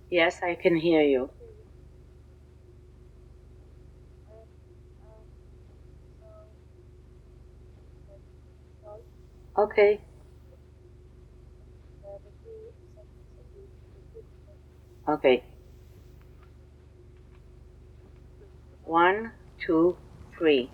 Yes, I can hear you. Okay. Okay. 1, 2, 3.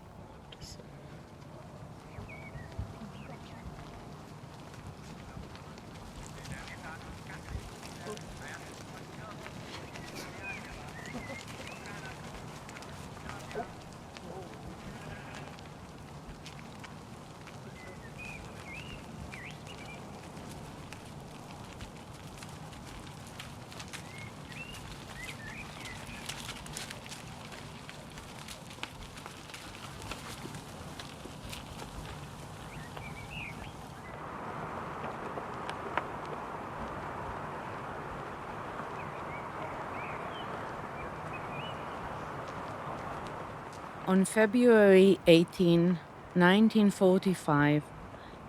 On February 18, 1945,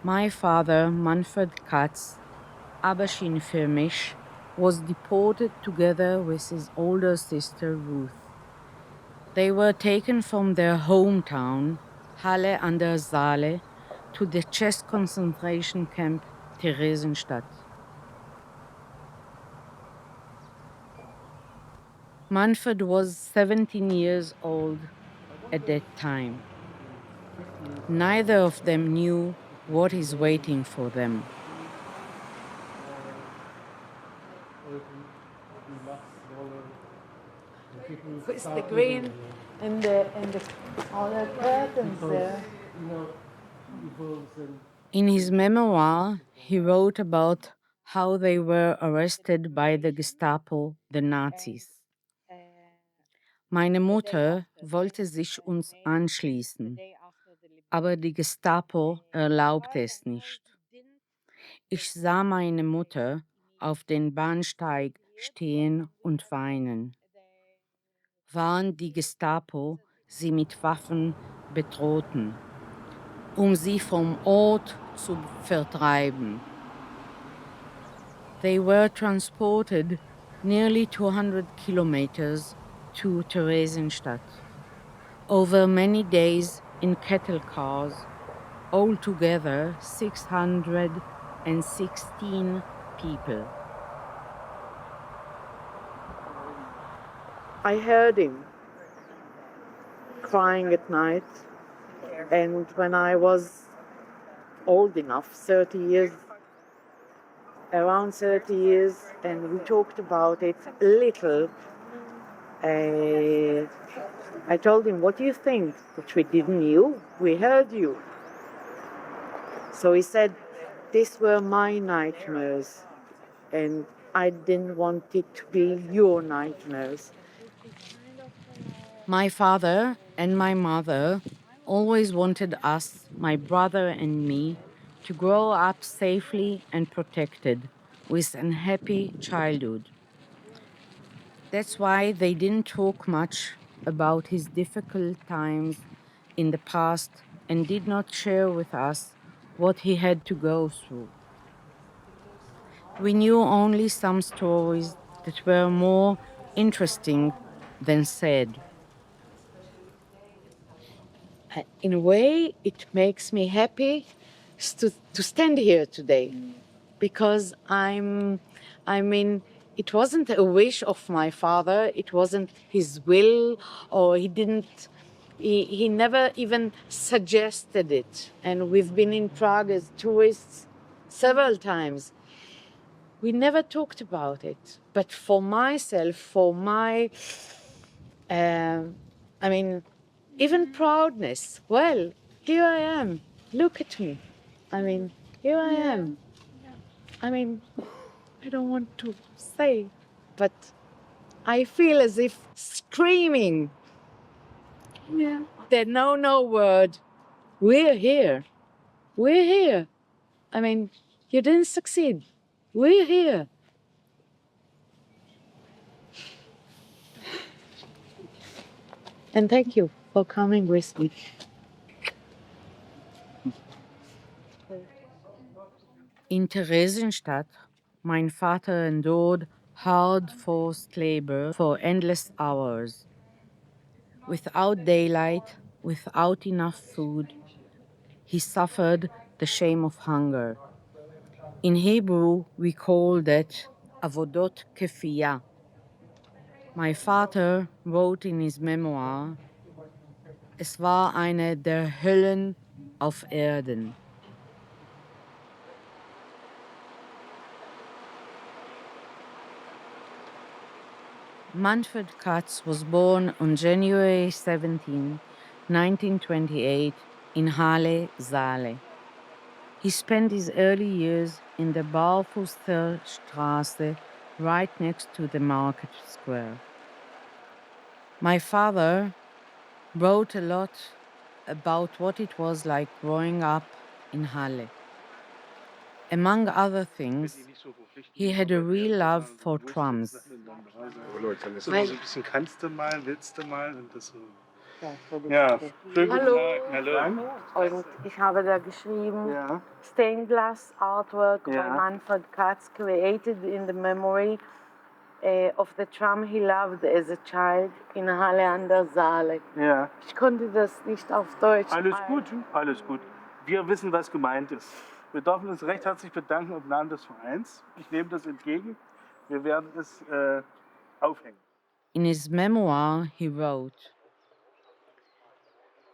my father, Manfred Katz, Abashin für mich, was deported together with his older sister Ruth. They were taken from their hometown, Halle an der Saale, to the Czech concentration camp Theresienstadt. Manfred was 17 years old at that time. Neither of them knew what is waiting for them. It's the green and the all the curtains there. In his memoir, he wrote about how they were arrested by the Gestapo, the Nazis. Meine Mutter wollte sich uns anschließen, aber die Gestapo erlaubte es nicht. Ich sah meine Mutter auf den Bahnsteig stehen und weinen. Waren die Gestapo sie mit Waffen bedrohten, sie vom Ort zu vertreiben. They were transported nearly 200 kilometers to Theresienstadt, over many days in cattle cars, altogether 616 people. I heard him crying at night, and when I was old enough, around 30 years, and we talked about it a little, I told him, what do you think? That we didn't knew? We heard you. So he said, these were my nightmares, and I didn't want it to be your nightmares. My father and my mother always wanted us, my brother and me, to grow up safely and protected with a happy childhood. That's why they didn't talk much about his difficult times in the past and did not share with us what he had to go through. We knew only some stories that were more interesting than sad. In a way, it makes me happy to stand here today, because it wasn't a wish of my father, it wasn't his will, or he never even suggested it. And we've been in Prague as tourists several times. We never talked about it. But for myself, even proudness, well, here I am, look at me. Here I am. I don't want to say, but I feel as if screaming. Yeah. The no word. We're here. We're here. You didn't succeed. We're here. And thank you for coming with me. In Theresienstadt, mein Vater endured hard forced labor for endless hours. Without daylight, without enough food, he suffered the shame of hunger. In Hebrew, we call that avodot kefiya. My father wrote in his memoir, es war eine der Höllen auf Erden. Manfred Katz was born on January 17, 1928, in Halle, Saale. He spent his early years in the Barfuster Straße, right next to the market square. My father wrote a lot about what it was like growing up in Halle. Among other things, he had a real love for trams. So ein bisschen kannst du mal, willst du mal und das so. Ja, schönen guten Tag. Hallo. Und ich habe da geschrieben, Ja. stained glass artwork by Ja. Manfred Katz, created in the memory of the tram he loved as a child in Halle an der Saale. Ja. Ich konnte das nicht auf Deutsch. Alles gut, alles gut. Wir wissen, was gemeint ist. Wir dürfen uns recht herzlich bedanken im Namen des Vereins. Ich nehme das entgegen. Wir werden es aufhängen. In his memoir, he wrote,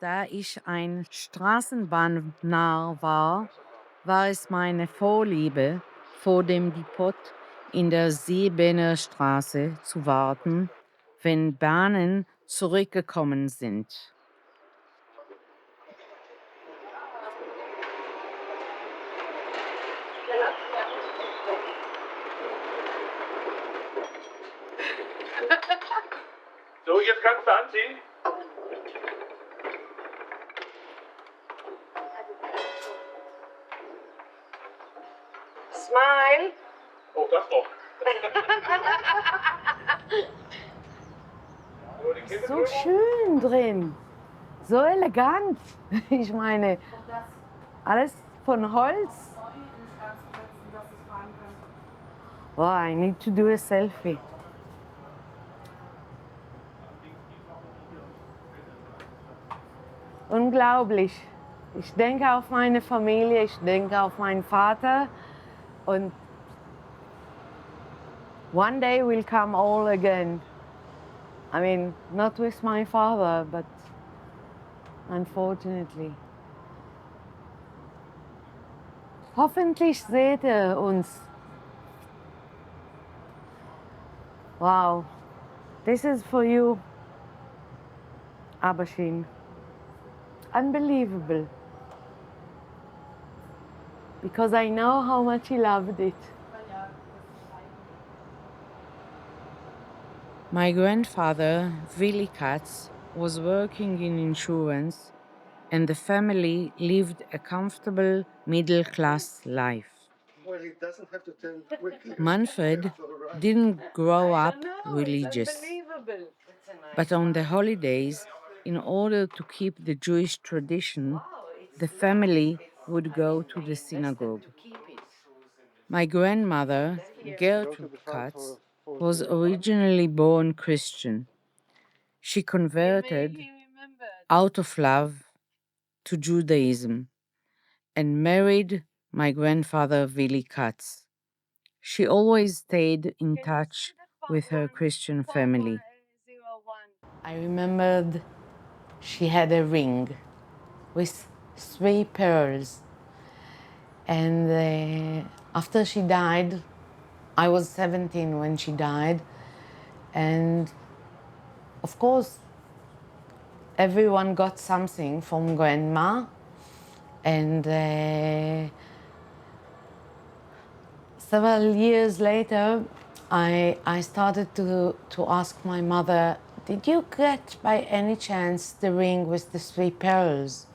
da ich ein Straßenbahnnarr war, war es meine Vorliebe, vor dem Depot in der Seebener Straße zu warten, wenn Bahnen zurückgekommen sind. So, jetzt kannst du anziehen. Smile! Oh, das noch. So schön drin, so elegant. Ich meine, alles von Holz. Oh, I need to do a selfie. Unglaublich. Ich denke auf meine Familie, ich denke auf meinen Vater und one day will come all again. I mean, not with my father, but unfortunately. Hoffentlich seht ihr uns. Wow, this is for you, Abashin. Unbelievable. Because I know how much he loved it. My grandfather, Willy Katz, was working in insurance, and the family lived a comfortable middle-class life. Well, he doesn't have to tell quickly. Manfred didn't grow up religious, but on the holidays, in order to keep the Jewish tradition, the family would go to the synagogue. My grandmother, Gertrude Katz, was originally born Christian. She converted out of love to Judaism and married my grandfather Willy Katz. She always stayed in touch with her Christian family. I remembered she had a ring with 3 pearls. And after she died, I was 17 when she died. And of course, everyone got something from grandma. And several years later, I started to ask my mother, did you get by any chance the ring with the 3 pearls?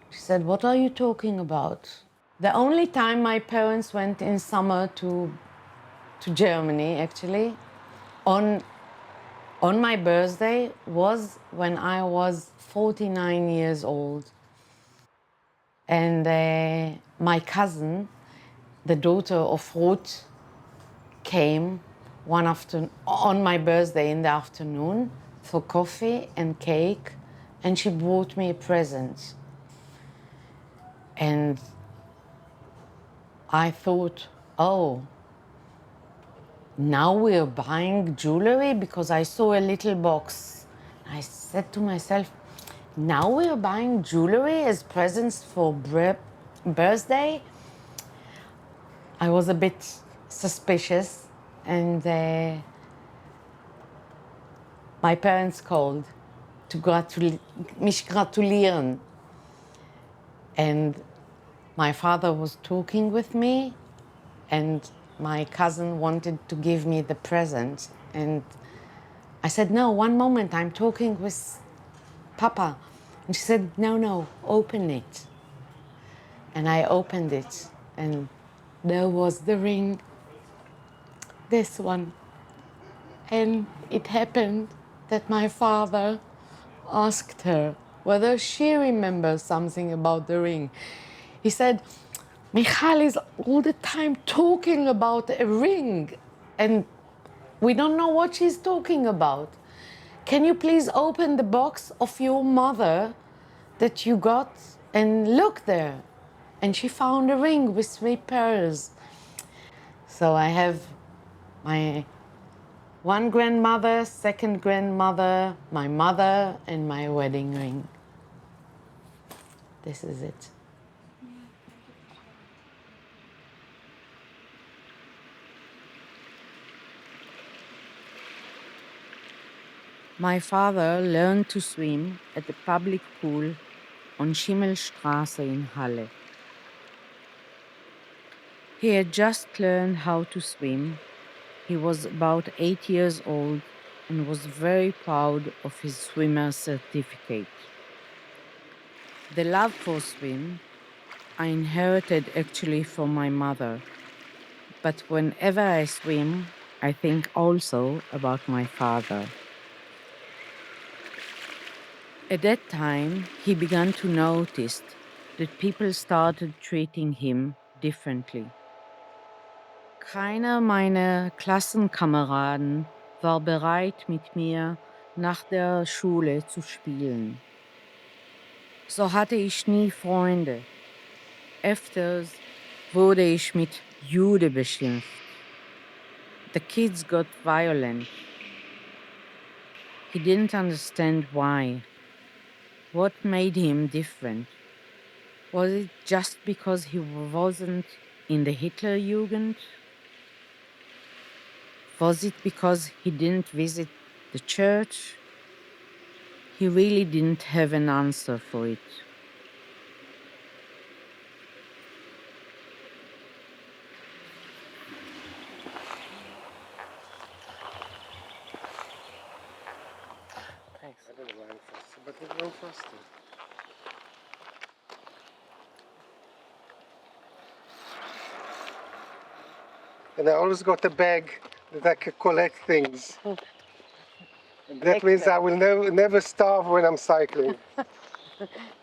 She said, what are you talking about? The only time my parents went in summer to Germany, actually, on my birthday was when I was 49 years old. And my cousin, the daughter of Ruth, came on my birthday in the afternoon for coffee and cake, and she brought me a present. And I thought, oh, now we're buying jewelry, because I saw a little box. I said to myself, now we're buying jewelry as presents for birthday? I was a bit suspicious, and my parents called to mich gratulieren. And my father was talking with me, and my cousin wanted to give me the present. And I said, no, one moment, I'm talking with Papa. And she said, no, open it. And I opened it, and there was the ring, this one. And it happened that my father asked her whether she remembers something about the ring. He said, Michal is all the time talking about a ring, and we don't know what she's talking about. Can you please open the box of your mother that you got and look there? And she found a ring with 3 pearls. So I have my one grandmother, second grandmother, my mother, and my wedding ring. This is it. My father learned to swim at the public pool on Schimmelstraße in Halle. He had just learned how to swim. He was about 8 years old and was very proud of his swimmer's certificate. The love for swim I inherited actually from my mother, but whenever I swim, I think also about my father. At that time, he began to notice that people started treating him differently. Keiner meiner Klassenkameraden war bereit, mit mir nach der Schule zu spielen. So hatte ich nie Freunde. Öfters wurde ich mit Jude beschimpft. The kids got violent. He didn't understand why. What made him different? Was it just because he wasn't in the Hitlerjugend? Was it because he didn't visit the church? He really didn't have an answer for it. Thanks. I didn't run faster, but it ran faster. And I always got a bag that I could collect things. That means I will never starve when I'm cycling.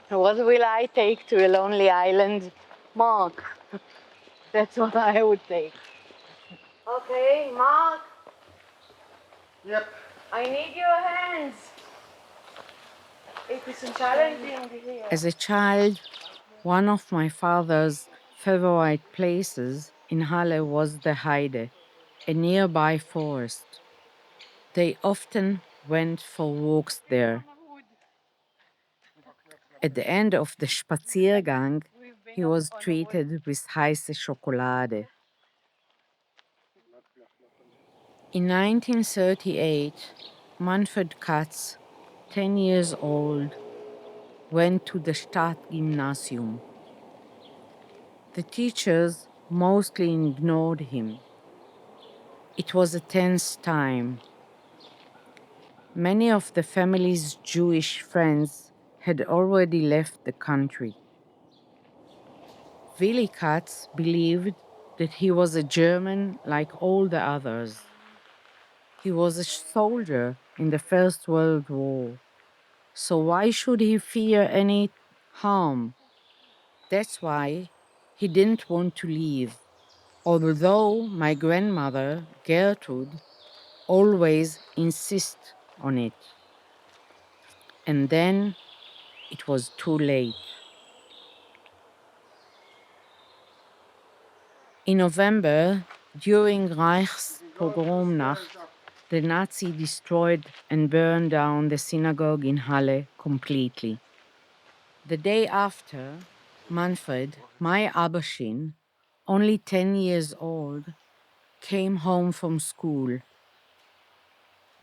What will I take to a lonely island? Mark. That's what I would take. Okay, Mark, Yep. I need your hands. It is challenging here. As a child, one of my father's favorite places in Halle was the Heide, a nearby forest. They often went for walks there. At the end of the Spaziergang, he was treated with heiße Schokolade. In 1938, Manfred Katz, 10 years old, went to the Stadtgymnasium. The teachers mostly ignored him. It was a tense time. Many of the family's Jewish friends had already left the country. Willy Katz believed that he was a German like all the others. He was a soldier in the First World War, so why should he fear any harm? That's why he didn't want to leave. Although my grandmother, Gertrude, always insist on it. And then it was too late. In November, during Reichspogromnacht, the Nazi destroyed and burned down the synagogue in Halle completely. The day after, Manfred, my Abashin, only 10 years old, came home from school.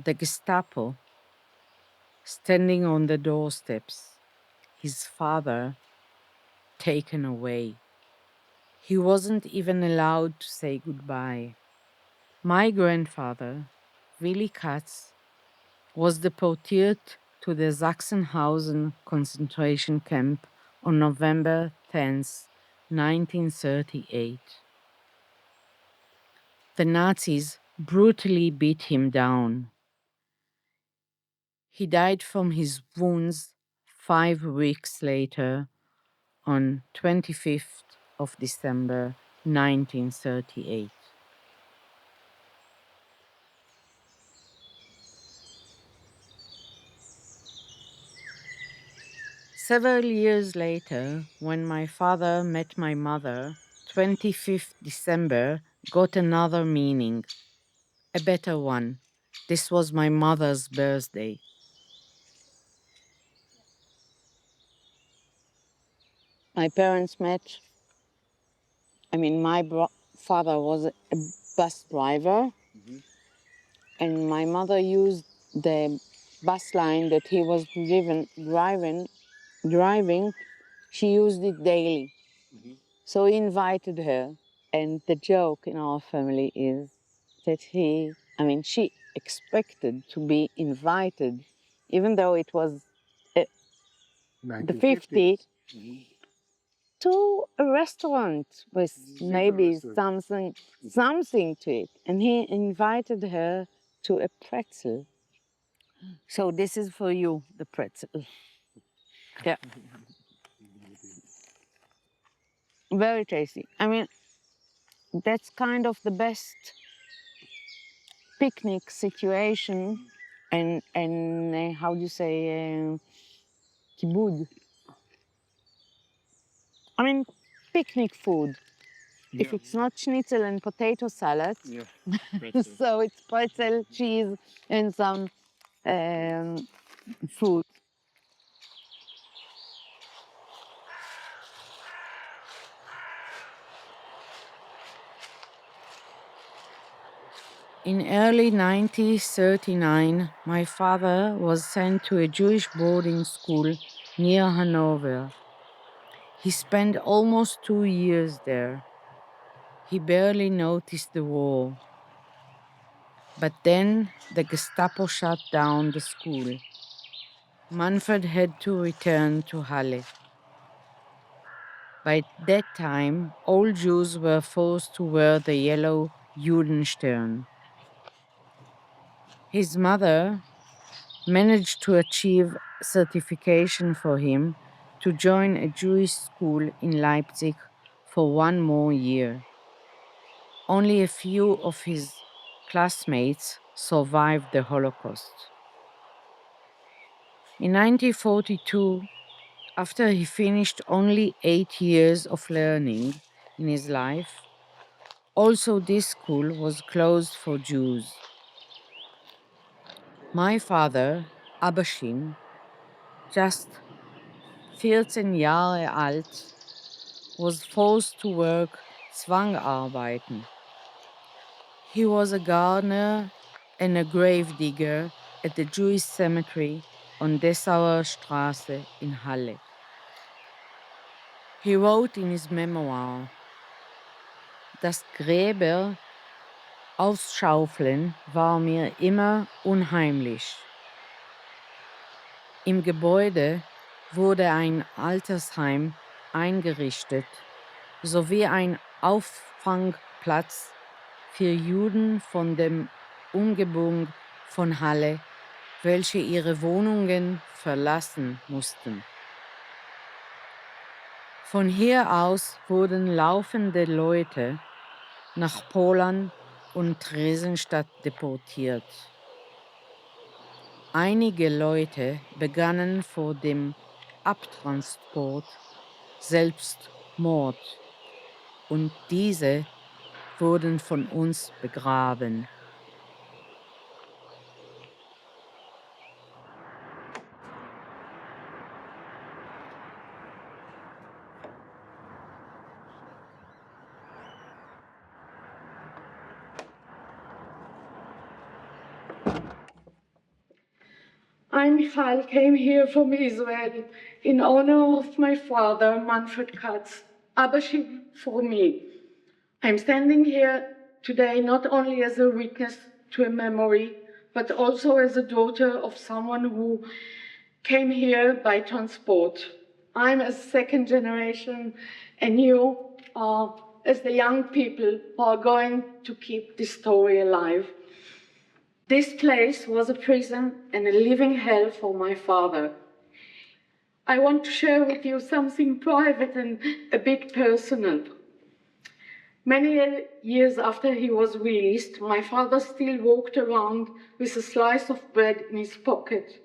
The Gestapo, standing on the doorsteps, his father taken away. He wasn't even allowed to say goodbye. My grandfather, Willy Katz, was deported to the Sachsenhausen concentration camp on November 10th, 1938. The Nazis brutally beat him down. He died from his wounds 5 weeks later on 25th of December 1938. Several years later, when my father met my mother, 25th December got another meaning, a better one. This was my mother's birthday. My parents met. My father was a bus driver, and my mother used the bus line that he was driving. She used it daily. So he invited her. And the joke in our family is that she expected to be invited, even though it was the 50s, to a restaurant with maybe something to it. And he invited her to a pretzel. So this is for you, the pretzel. Yeah. Very tasty. That's kind of the best picnic situation and how do you say, kibud. Picnic food. Yeah. If it's not schnitzel and potato salad, yeah. So it's pretzel, cheese, and some fruit. In early 1939, my father was sent to a Jewish boarding school near Hanover. He spent almost 2 years there. He barely noticed the war. But then the Gestapo shut down the school. Manfred had to return to Halle. By that time, all Jews were forced to wear the yellow Judenstern. His mother managed to achieve certification for him to join a Jewish school in Leipzig for 1 more year. Only a few of his classmates survived the Holocaust. In 1942, after he finished only 8 years of learning in his life, also this school was closed for Jews. My father, Abashin, just 14 Jahre alt, was forced to work Zwangarbeiten. He was a gardener and a grave digger at the Jewish cemetery on Dessauer Straße in Halle. He wrote in his memoir, "Das Gräber ausschaufeln war mir immer unheimlich. Im Gebäude wurde ein Altersheim eingerichtet, sowie ein Auffangplatz für Juden von der Umgebung von Halle, welche ihre Wohnungen verlassen mussten. Von hier aus wurden laufende Leute nach Polen und Theresienstadt deportiert. Einige Leute begannen vor dem Abtransport Selbstmord und diese wurden von uns begraben. I, Michal, came here from Israel in honor of my father, Manfred Katz, Abba for me. I'm standing here today not only as a witness to a memory, but also as a daughter of someone who came here by transport. I'm a second generation, and you are as the young people who are going to keep this story alive. This place was a prison and a living hell for my father. I want to share with you something private and a bit personal. Many years after he was released, my father still walked around with a slice of bread in his pocket.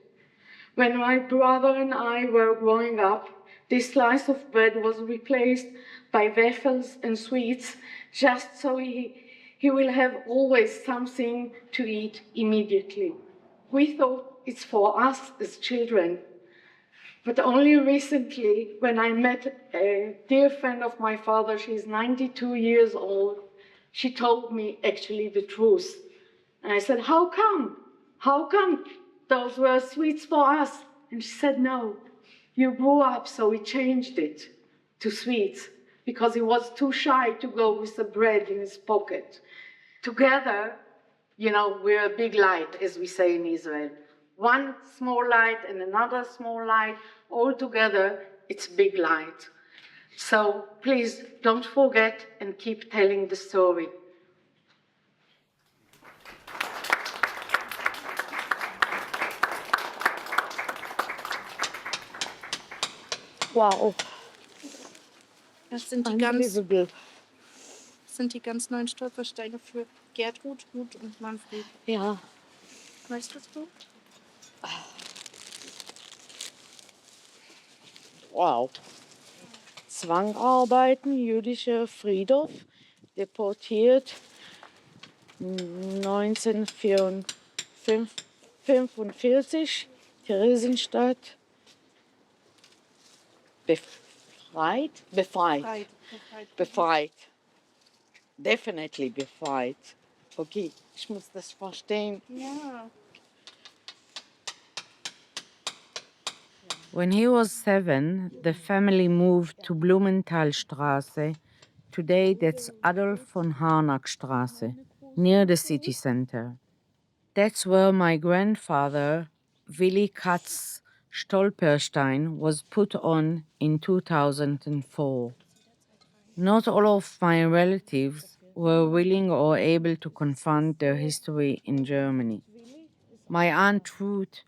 When my brother and I were growing up, this slice of bread was replaced by waffles and sweets, just so he will have always something to eat immediately. We thought it's for us as children. But only recently, when I met a dear friend of my father, she's 92 years old, she told me actually the truth. And I said, how come? How come those were sweets for us? And she said, no, you grew up, so we changed it to sweets because he was too shy to go with the bread in his pocket. Together, we're a big light, as we say in Israel. One small light and another small light, all together, it's big light. So please don't forget and keep telling the story. Wow. Das sind die ganz neuen Stolpersteine für Gertrud, Ruth und Manfred. Ja. Weißt du? Wow. Zwangarbeiten, jüdischer Friedhof, deportiert 1945, Theresienstadt, befreit. Definitely befreit. Okay, ich muss das verstehen. Ja. When he was 7, the family moved to Blumenthalstraße. Today that's Adolf von Harnackstraße, near the city center. That's where my grandfather, Willi Katz Stolperstein, was put on in 2004. Not all of my relatives were willing or able to confront their history in Germany. My Aunt Ruth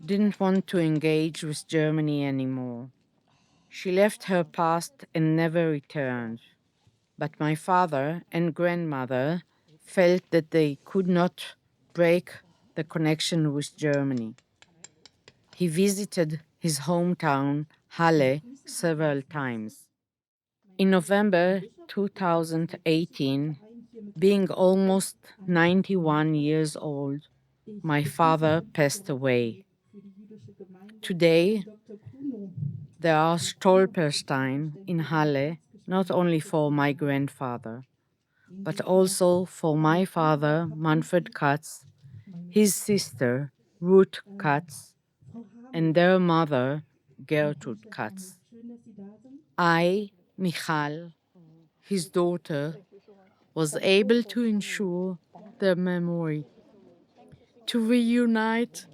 didn't want to engage with Germany anymore. She left her past and never returned. But my father and grandmother felt that they could not break the connection with Germany. He visited his hometown, Halle, several times. In November 2018, being almost 91 years old, my father passed away. Today, there are Stolpersteine in Halle, not only for my grandfather, but also for my father, Manfred Katz, his sister, Ruth Katz, and their mother, Gertrude Katz. I, Michal, his daughter, was able to ensure their memory, to reunite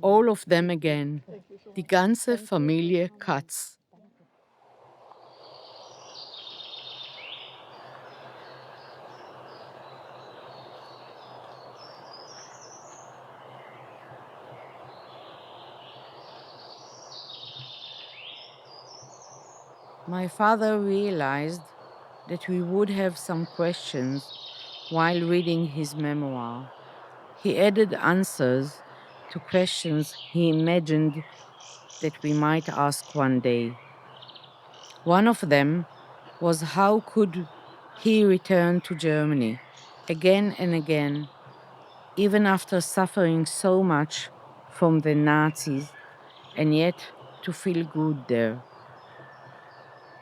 all of them again, die ganze Familie Katz. My father realized that we would have some questions while reading his memoir. He added answers to questions he imagined that we might ask one day. One of them was how could he return to Germany again and again, even after suffering so much from the Nazis, and yet to feel good there.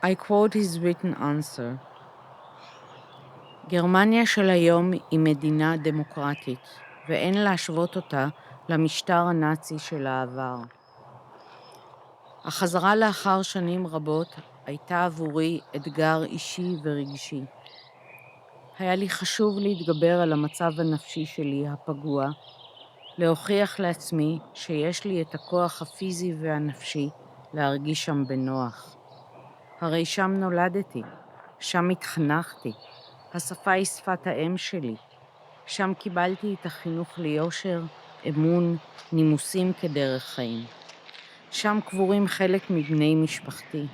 I quote his written answer. גרמניה של היום היא מדינה דמוקרטית, ואין להשוות אותה למשטר הנאצי של העבר. החזרה לאחר שנים רבות הייתה עבורי אתגר אישי ורגשי. היה לי חשוב להתגבר על המצב הנפשי שלי הפגוע, להוכיח לעצמי שיש לי את הכוח הפיזי והנפשי להרגיש שם בנוח. הרי שם נולדתי, שם התחנכתי, השפה היא שפת האם שלי, שם קיבלתי את החינוך ליושר, אמון, נימוסים כדרך חיים. שם קבורים חלק מבני משפחתי,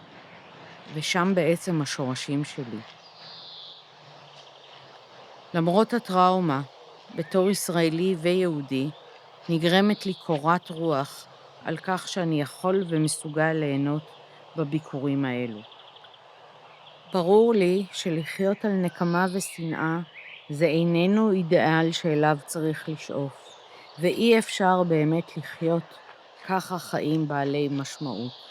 ושם בעצם השורשים שלי. למרות הטראומה, בתור ישראלי ויהודי, נגרמת לי קורת רוח על כך שאני יכול ומסוגל ליהנות בביקורים האלו. ברור לי שלחיות על נקמה ושנאה זה איננו אידיאל שאליו צריך לשאוף, ואי אפשר באמת לחיות ככה חיים בעלי משמעות.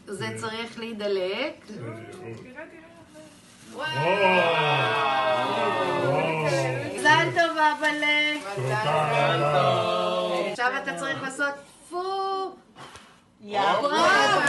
זה צריך להידלק. מזל טוב, אבאלה. עכשיו אתה צריך לעשות פו. בראבו.